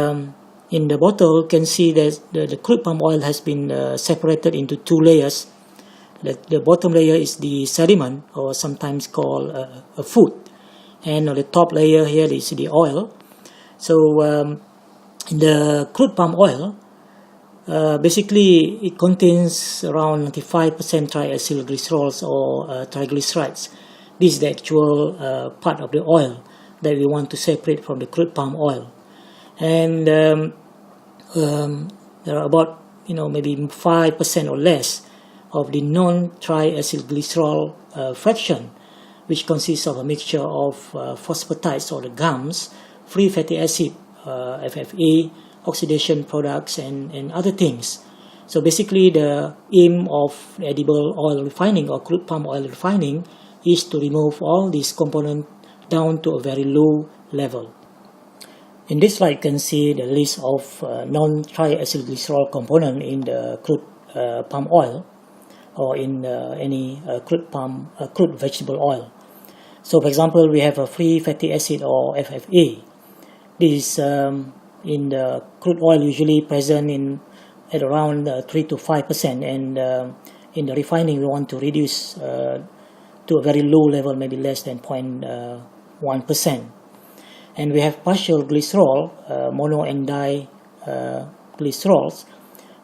In the bottle, you can see that the crude palm oil has been separated into two layers. The bottom layer is the sediment, or sometimes called a food, and on the top layer here is the oil. So in the crude palm oil, basically it contains around 95% triacylglycerols or triglycerides. This is the actual part of the oil that we want to separate from the crude palm oil. And there are about maybe 5% or less of the non-triacylglycerol fraction, which consists of a mixture of phosphatides or the gums, free fatty acid, FFA, oxidation products, and other things. So basically the aim of edible oil refining or crude palm oil refining is to remove all these components down to a very low level. In this slide, you can see the list of non-triacylglycerol component in the crude palm oil or in any crude vegetable oil. So, for example, we have a free fatty acid or FFA. This is in the crude oil usually present at around 3 to 5%, and in the refining we want to reduce to a very low level, maybe less than 0.1%. And we have partial glycerol, mono and diglycerols,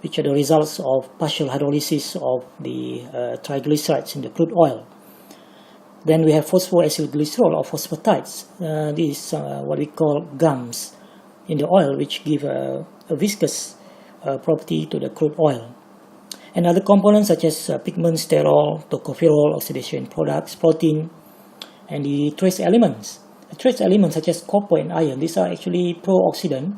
which are the results of partial hydrolysis of the triglycerides in the crude oil. Then we have phosphoacylglycerol or phosphatides. These are what we call gums in the oil, which give a viscous property to the crude oil. And other components such as pigment, sterol, tocopherol, oxidation products, protein, and the trace elements. Trace elements such as copper and iron, these are actually pro-oxidant,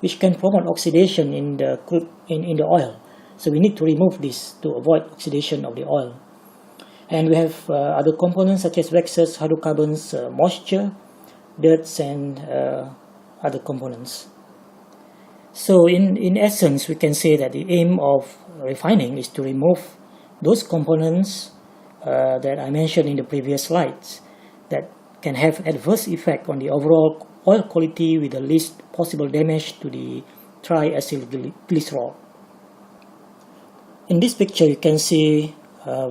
which can promote oxidation in the crude in the oil. So we need to remove this to avoid oxidation of the oil. And we have other components such as waxes, hydrocarbons, moisture, dirts, and other components. So in essence, we can say that the aim of refining is to remove those components that I mentioned in the previous slides that can have adverse effect on the overall oil quality with the least possible damage to the triacylglycerol. In this picture, you can see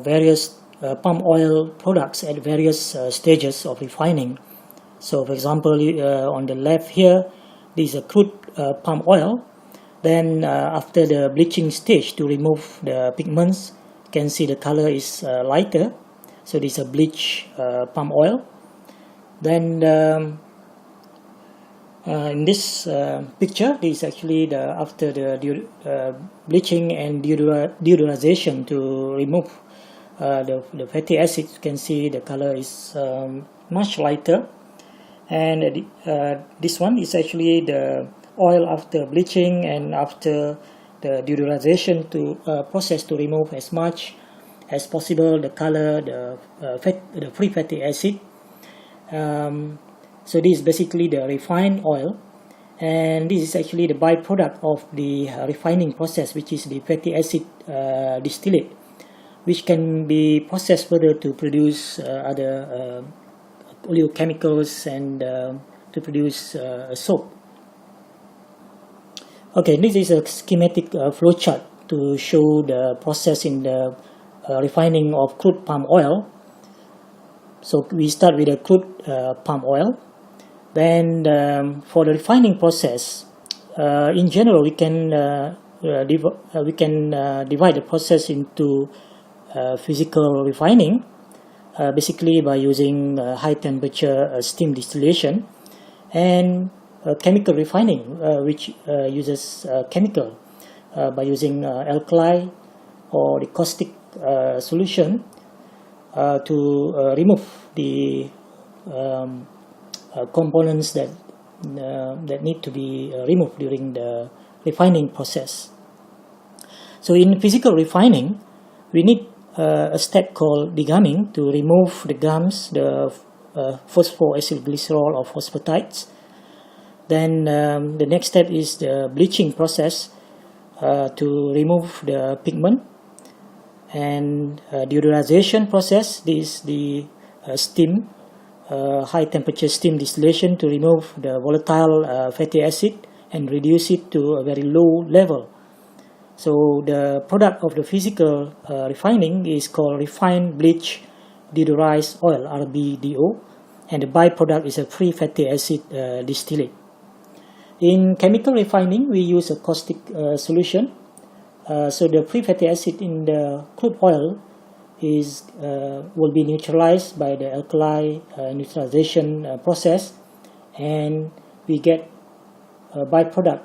various palm oil products at various stages of refining. So, for example, on the left here, this is a crude palm oil. Then after the bleaching stage to remove the pigments, you can see the color is lighter. So this is a bleached palm oil. Then in this picture, this is actually after the bleaching and deodorization to remove the fatty acids. You can see the color is much lighter. And this one is actually the oil after bleaching and after the deodorization to process to remove as much as possible the color, the free fatty acid. So this is basically the refined oil, and this is actually the byproduct of the refining process, which is the fatty acid distillate, which can be processed further to produce other oleochemicals and to produce soap. Okay, this is a schematic flowchart to show the process in the refining of crude palm oil. So we start with the crude palm oil. Then for the refining process, in general, we can divide the process into physical refining, basically by using high temperature steam distillation, and chemical refining, which uses chemical by using alkali or the caustic solution to remove the components that need to be removed during the refining process. So in physical refining, we need a step called degumming to remove the gums, the phosphoacylglycerol or phosphatides. Then the next step is the bleaching process to remove the pigment. And deodorization process, this is the high temperature steam distillation to remove the volatile fatty acid and reduce it to a very low level. So the product of the physical refining is called refined bleach deodorized oil, RBDO, and the byproduct is a free fatty acid distillate. In chemical refining, we use a caustic solution. So the free fatty acid in the crude oil will be neutralized by the alkali neutralization process, and we get a byproduct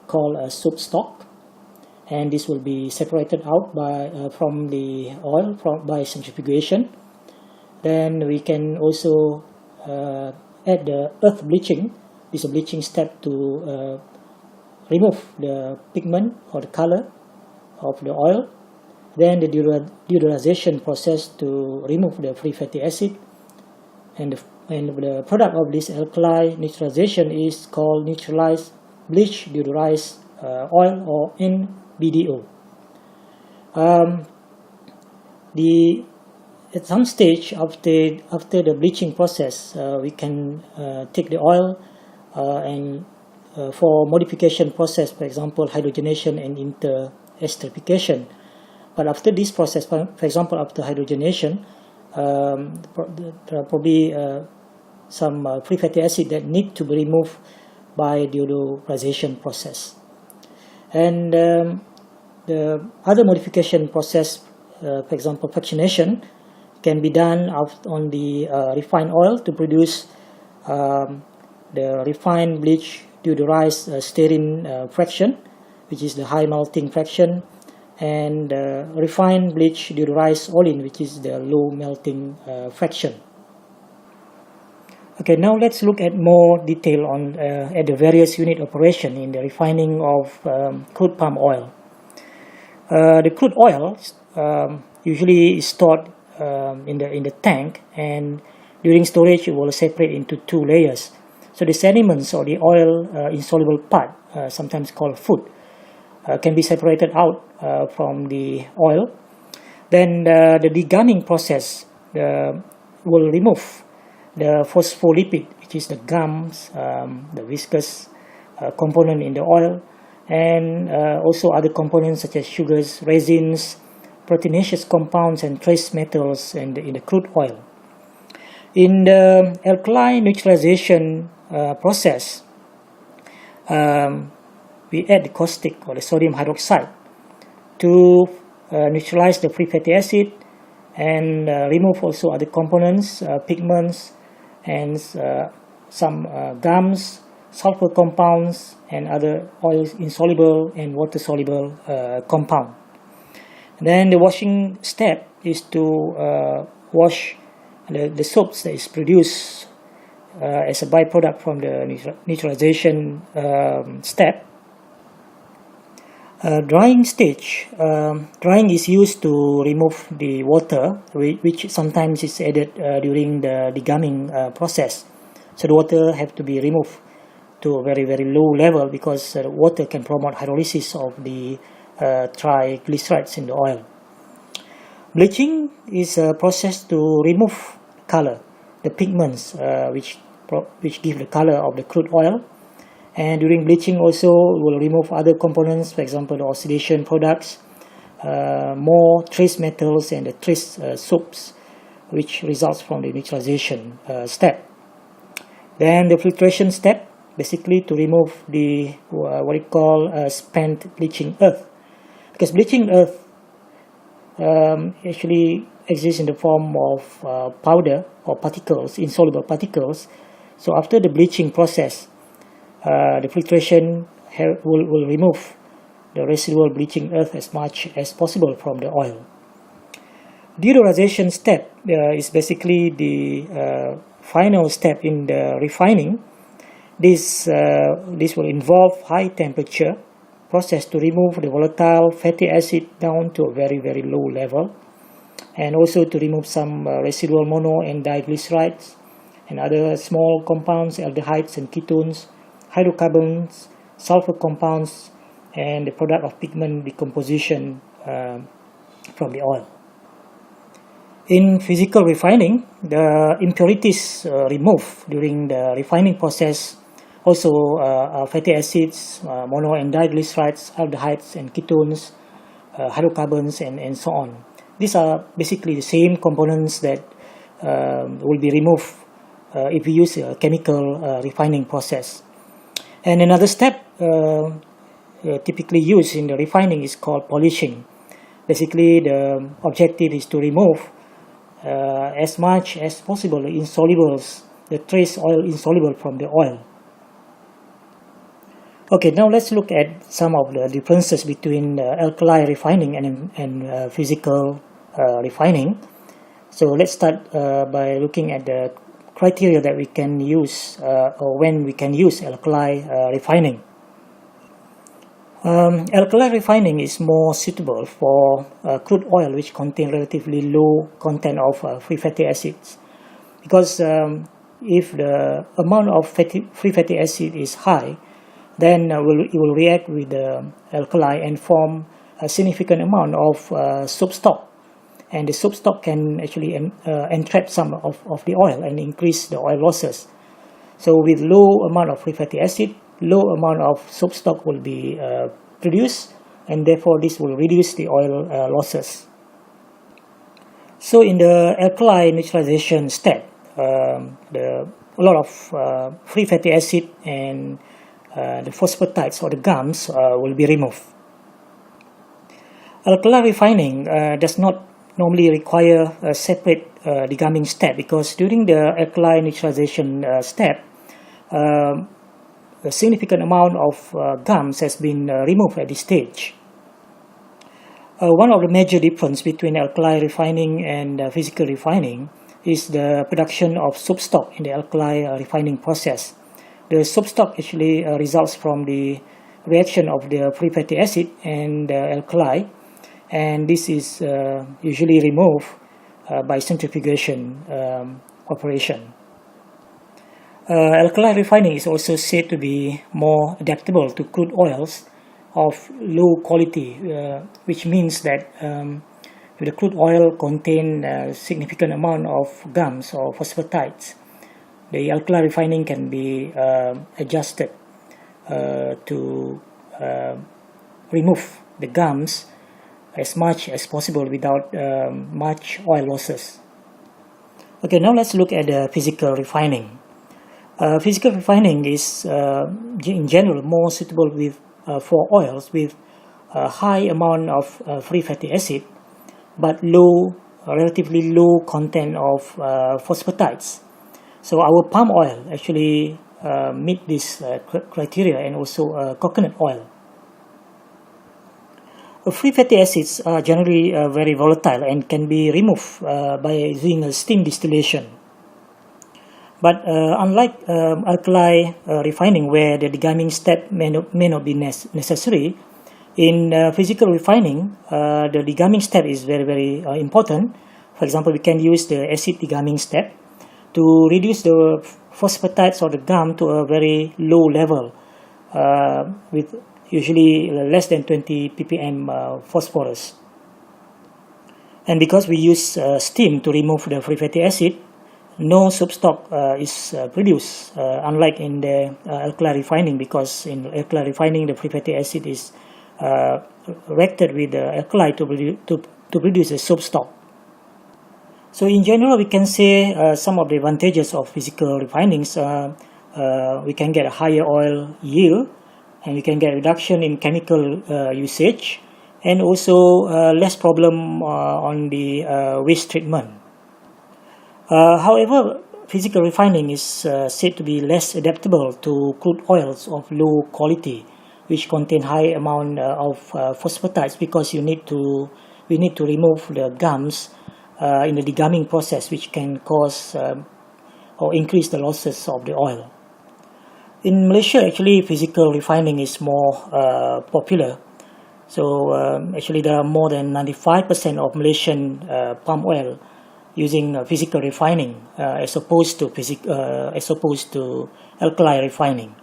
called a soap stock, and this will be separated out from the oil by centrifugation. Then we can also add the earth bleaching. This is a bleaching step to remove the pigment or the color of the oil. Then the deodorization process to remove the free fatty acid, and the product of this alkali neutralization is called neutralized bleach deodorized oil, or NBDO. At some stage after the bleaching process, we can take the oil and for modification process, for example, hydrogenation and interesterification. But after this process, for example, after hydrogenation, there are probably some free fatty acid that need to be removed by deodorization process. And the other modification process, for example, fractionation, can be done on the refined oil to produce the refined bleach deodorized stearine fraction, which is the high melting fraction, and refined bleach deodorized olein, which is the low melting fraction. Okay, now let's look at more detail on at the various unit operation in the refining of crude palm oil. The crude oil usually is stored in the tank, and during storage it will separate into two layers. So the sediments or the oil insoluble part, sometimes called food, can be separated out from the oil. Then the degumming process will remove the phospholipid, which is the gums, the viscous component in the oil, and also other components such as sugars, resins, proteinaceous compounds, and trace metals in the crude oil. In the alkali neutralization process, we add the caustic or the sodium hydroxide to neutralize the free fatty acid and remove also other components, pigments, and some gums, sulfur compounds, and other oil insoluble and water soluble compound. Then the washing step is to wash the soaps that is produced as a byproduct from the neutralization step. Drying stage. Drying is used to remove the water, which sometimes is added during the degumming process. So the water have to be removed to a very, very low level, because water can promote hydrolysis of the triglycerides in the oil. Bleaching is a process to remove color, the pigments which give the color of the crude oil. And during bleaching also will remove other components, for example the oxidation products, more trace metals, and the trace soaps, which results from the neutralization step. Then the filtration step, basically to remove the what we call spent bleaching earth, because bleaching earth actually exists in the form of powder or particles, insoluble particles. So after the bleaching process, the filtration will remove the residual bleaching earth as much as possible from the oil. Deodorization step is basically the final step in the refining. This will involve high temperature process to remove the volatile fatty acid down to a very, very low level, and also to remove some residual mono and diglycerides and other small compounds, aldehydes and ketones, hydrocarbons, sulfur compounds, and the product of pigment decomposition from the oil. In physical refining, the impurities removed during the refining process Also fatty acids, mono and diglycerides, aldehydes and ketones, hydrocarbons, and so on. These are basically the same components that will be removed if we use a chemical refining process. And another step typically used in the refining is called polishing. Basically, the objective is to remove as much as possible the insolubles, the trace oil insoluble from the oil. Okay, now let's look at some of the differences between alkali refining and physical refining. So let's start by looking at the criteria that we can use or when we can use alkali refining. Alkali refining is more suitable for crude oil which contain relatively low content of free fatty acids, because if the amount of free fatty acid is high, then it will react with the alkali and form a significant amount of soap stock, and the soap stock can actually entrap some of the oil and increase the oil losses. So with low amount of free fatty acid, low amount of soap stock will be produced, and therefore this will reduce the oil losses. So in the alkali neutralization step, a lot of free fatty acid and the phosphatides or the gums will be removed. Alkali refining does not normally require a separate degumming step, because during the alkali neutralization step, a significant amount of gums has been removed at this stage. One of the major differences between alkali refining and physical refining is the production of soap stock in the alkali refining process. The soap stock actually results from the reaction of the free fatty acid and the alkali, and this is usually removed by centrifugation operation. Alkali refining is also said to be more adaptable to crude oils of low quality, which means that if the crude oil contains a significant amount of gums or phosphatides, the alkali refining can be adjusted to remove the gums as much as possible without much oil losses. Okay, now let's look at the physical refining. Physical refining is in general more suitable for oils with a high amount of free fatty acid but relatively low content of phosphatides. So our palm oil actually meet this criteria, and also coconut oil. Free fatty acids are generally very volatile and can be removed by using a steam distillation. But unlike alkali refining, where the degumming step may not be necessary, in physical refining, the degumming step is very important. For example, we can use the acid degumming step to reduce the phosphatides or the gum to a very low level, with usually less than 20 ppm phosphorus. And because we use steam to remove the free fatty acid, no soap stock is produced, unlike in the alkali refining, because in alkali refining the free fatty acid is reacted with the alkali to produce a soap stock. So in general, we can say some of the advantages of physical refinings. We can get a higher oil yield, and we can get reduction in chemical usage, and also less problem on the waste treatment. However, physical refining is said to be less adaptable to crude oils of low quality, which contain high amount of phosphatides, because we need to remove the gums in the degumming process, which can cause or increase the losses of the oil. In Malaysia, actually, physical refining is more popular. So actually, there are more than 95% of Malaysian palm oil using physical refining as opposed to alkali refining.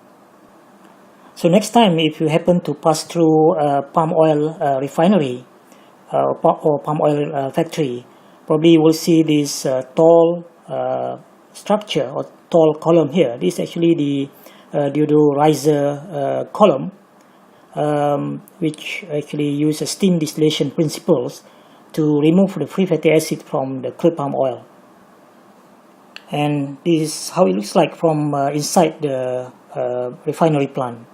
So next time, if you happen to pass through a palm oil refinery or palm oil factory, probably you will see this tall structure or tall column here. This is actually deodorizer column, which actually uses steam distillation principles to remove the free fatty acid from the crude palm oil. And this is how it looks like from inside the refinery plant.